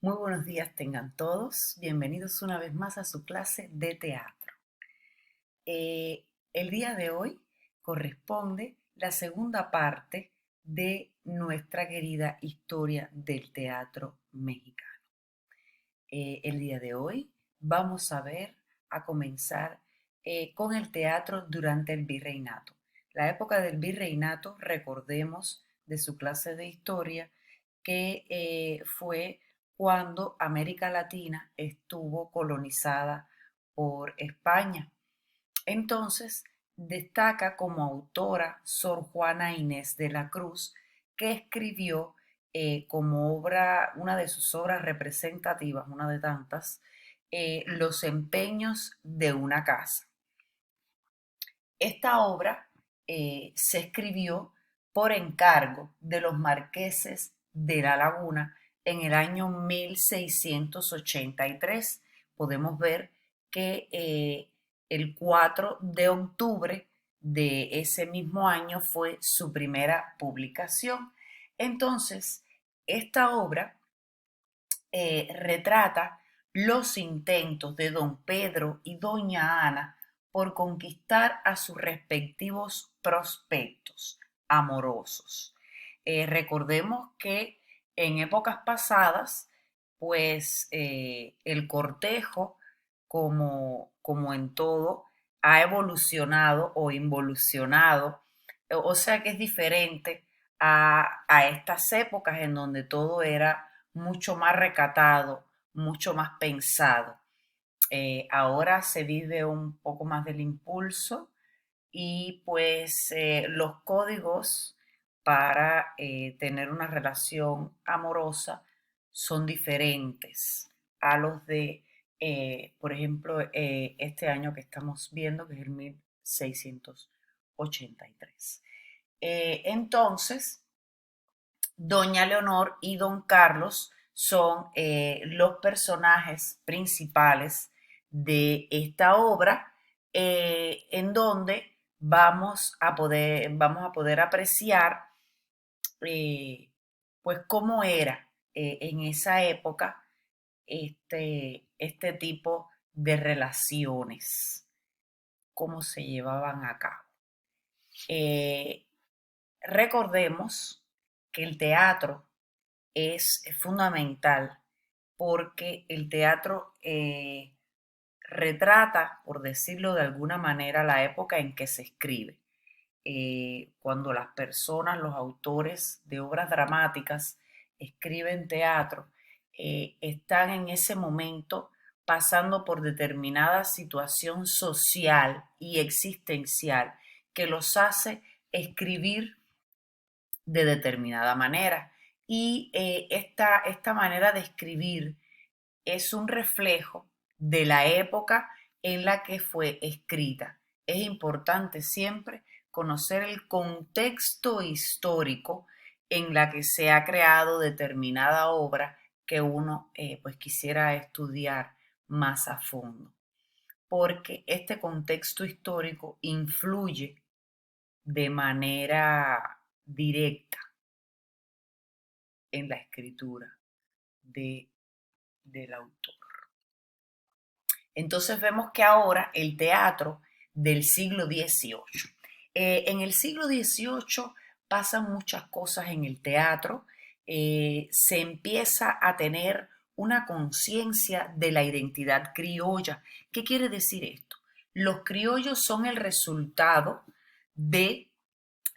Muy buenos días tengan todos. Bienvenidos una vez más a su clase de teatro. El día de hoy corresponde la segunda parte de nuestra querida historia del teatro mexicano. El día de hoy vamos a comenzar con el teatro durante el virreinato. La época del virreinato, recordemos de su clase de historia, que fue cuando América Latina estuvo colonizada por España. Entonces, destaca como autora Sor Juana Inés de la Cruz, que escribió como obra, una de sus obras representativas, una de tantas, Los empeños de una casa. Esta obra se escribió por encargo de los marqueses de La Laguna en el año 1683. Podemos ver que el 4 de octubre de ese mismo año fue su primera publicación. Entonces, esta obra retrata los intentos de don Pedro y doña Ana por conquistar a sus respectivos prospectos amorosos. Recordemos que en épocas pasadas, pues el cortejo, como en todo, ha evolucionado o involucionado, o sea que es diferente a estas épocas en donde todo era mucho más recatado, mucho más pensado. Ahora se vive un poco más del impulso y pues los códigos para tener una relación amorosa son diferentes a los de, por ejemplo, este año que estamos viendo, que es el 1683. Entonces, Doña Leonor y Don Carlos son los personajes principales de esta obra, en donde vamos a poder apreciar eh, pues cómo era en esa época este tipo de relaciones, cómo se llevaban a cabo. Eh, Recordemos que el teatro es fundamental porque el teatro retrata, por decirlo de alguna manera, la época en que se escribe. Cuando las personas, los autores de obras dramáticas escriben teatro, están en ese momento pasando por determinada situación social y existencial que los hace escribir de determinada manera. Y esta manera de escribir es un reflejo de la época en la que fue escrita. Es importante siempre conocer el contexto histórico en la que se ha creado determinada obra que uno pues quisiera estudiar más a fondo, porque este contexto histórico influye de manera directa en la escritura de, del autor. Entonces vemos que ahora el teatro del siglo XVIII. En el siglo XVIII pasan muchas cosas en el teatro. Se empieza a tener una conciencia de la identidad criolla. ¿Qué quiere decir esto? Los criollos son el resultado de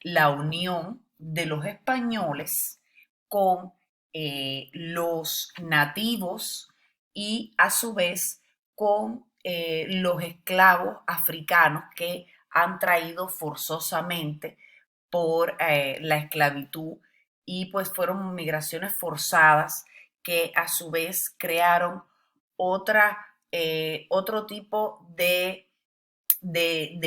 la unión de los españoles con los nativos y a su vez con los esclavos africanos que han traído forzosamente por la esclavitud y pues fueron migraciones forzadas que a su vez crearon otro tipo de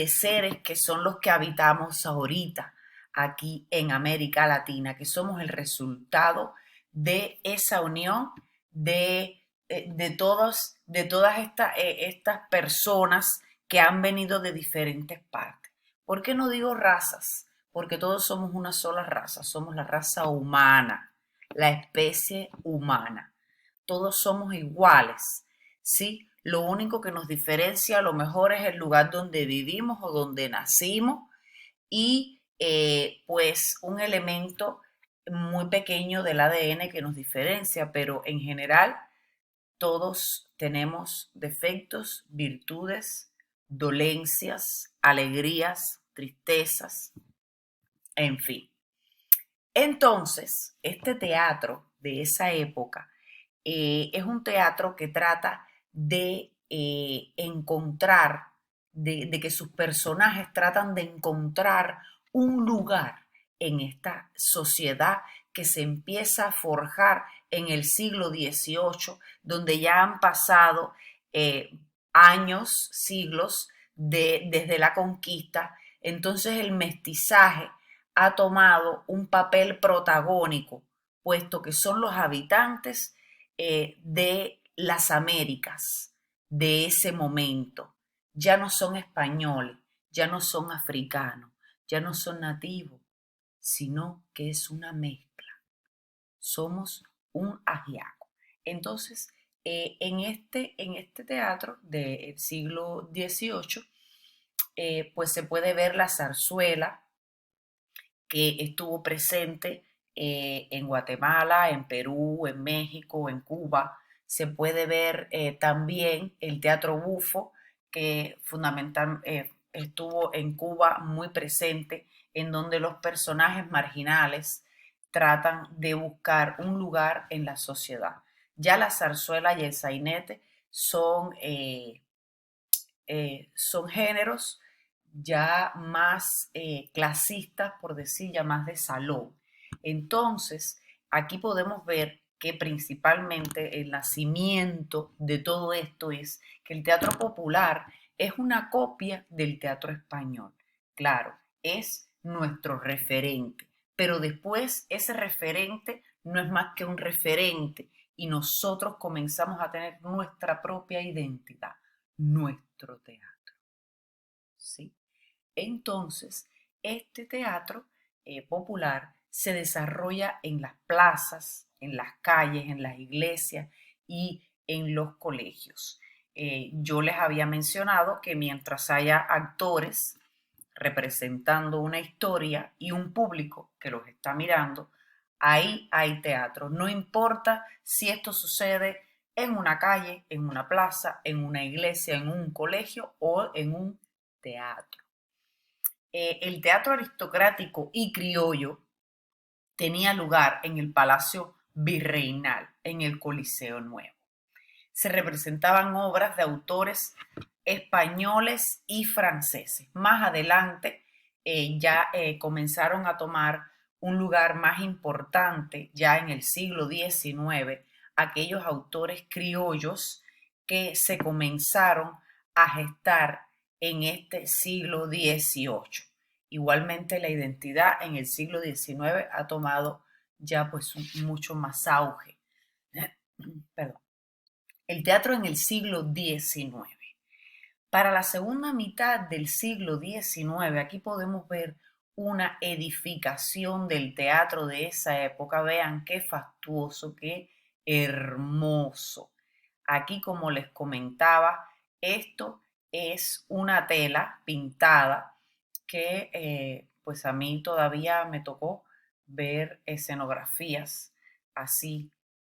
seres que son los que habitamos ahorita aquí en América Latina, que somos el resultado de esa unión de todas estas personas que han venido de diferentes partes. ¿Por qué no digo razas? Porque todos somos una sola raza, somos la raza humana, la especie humana. todos somos iguales, ¿sí? Lo único que nos diferencia a lo mejor es el lugar donde vivimos o donde nacimos y pues un elemento muy pequeño del ADN que nos diferencia, pero en general todos tenemos defectos, virtudes, dolencias, alegrías, tristezas, en fin. Entonces, este teatro de esa época es un teatro que trata de encontrar, de que sus personajes tratan de encontrar un lugar en esta sociedad que se empieza a forjar en el siglo XVIII, donde ya han pasado años, siglos desde la conquista. Entonces el mestizaje ha tomado un papel protagónico, puesto que son los habitantes de las Américas de ese momento. Ya no son españoles, ya no son africanos, ya no son nativos, sino que es una mezcla. Somos un ajiaco. Entonces, en este teatro del siglo XVIII, pues se puede ver la zarzuela que estuvo presente en Guatemala, en Perú, en México, en Cuba. Se puede ver también el teatro bufo, que estuvo en Cuba muy presente, en donde los personajes marginales tratan de buscar un lugar en la sociedad. Ya la zarzuela y el sainete son géneros ya más clasistas, por decir, ya más de salón. Entonces, aquí podemos ver que principalmente el nacimiento de todo esto es que el teatro popular es una copia del teatro español. Claro, es nuestro referente, pero después ese referente no es más que un referente y nosotros comenzamos a tener nuestra propia identidad, nuestro teatro, ¿sí? Entonces, este teatro popular se desarrolla en las plazas, en las calles, en las iglesias y en los colegios. Yo les había mencionado que mientras haya actores representando una historia y un público que los está mirando, ahí hay teatro. No importa si esto sucede en una calle, en una plaza, en una iglesia, en un colegio o en un teatro. El teatro aristocrático y criollo tenía lugar en el Palacio Virreinal, en el Coliseo Nuevo. Se representaban obras de autores españoles y franceses. Más adelante ya comenzaron a tomar un lugar más importante, ya en el siglo XIX, aquellos autores criollos que se comenzaron a gestar en este siglo XVIII. Igualmente la identidad en el siglo XIX ha tomado ya pues mucho más auge. Perdón. El teatro en el siglo XIX. Para la segunda mitad del siglo XIX, aquí podemos ver una edificación del teatro de esa época. Vean qué fastuoso, qué hermoso. Aquí, como les comentaba, esto es una tela pintada que pues a mí todavía me tocó ver escenografías así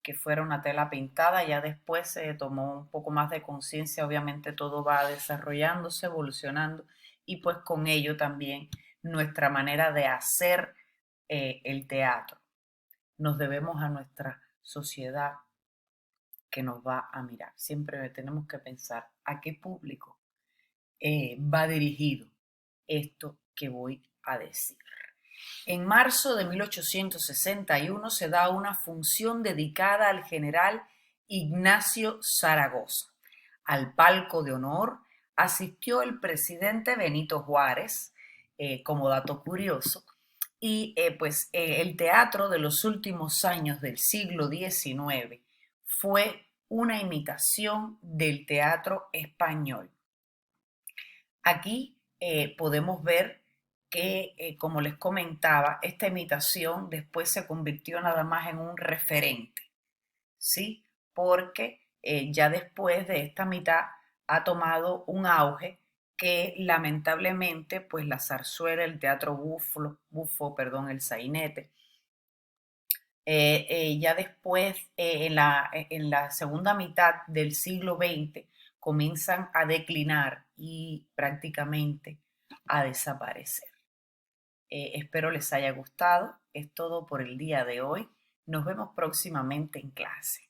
que fuera una tela pintada. Ya después se tomó un poco más de conciencia, obviamente todo va desarrollándose, evolucionando y pues con ello también nuestra manera de hacer el teatro. Nos debemos a nuestra sociedad que nos va a mirar. Siempre tenemos que pensar a qué público va dirigido esto que voy a decir. En marzo de 1861 se da una función dedicada al general Ignacio Zaragoza. Al palco de honor asistió el presidente Benito Juárez, como dato curioso, y el teatro de los últimos años del siglo XIX fue una imitación del teatro español. Aquí podemos ver que, como les comentaba, esta imitación después se convirtió nada más en un referente, ¿sí? porque ya después de esta mitad ha tomado un auge que lamentablemente pues la zarzuela, el teatro bufo, perdón, el sainete, ya después en la segunda mitad del siglo XX comienzan a declinar y prácticamente a desaparecer. Espero les haya gustado. Es todo por el día de hoy. Nos vemos próximamente en clase.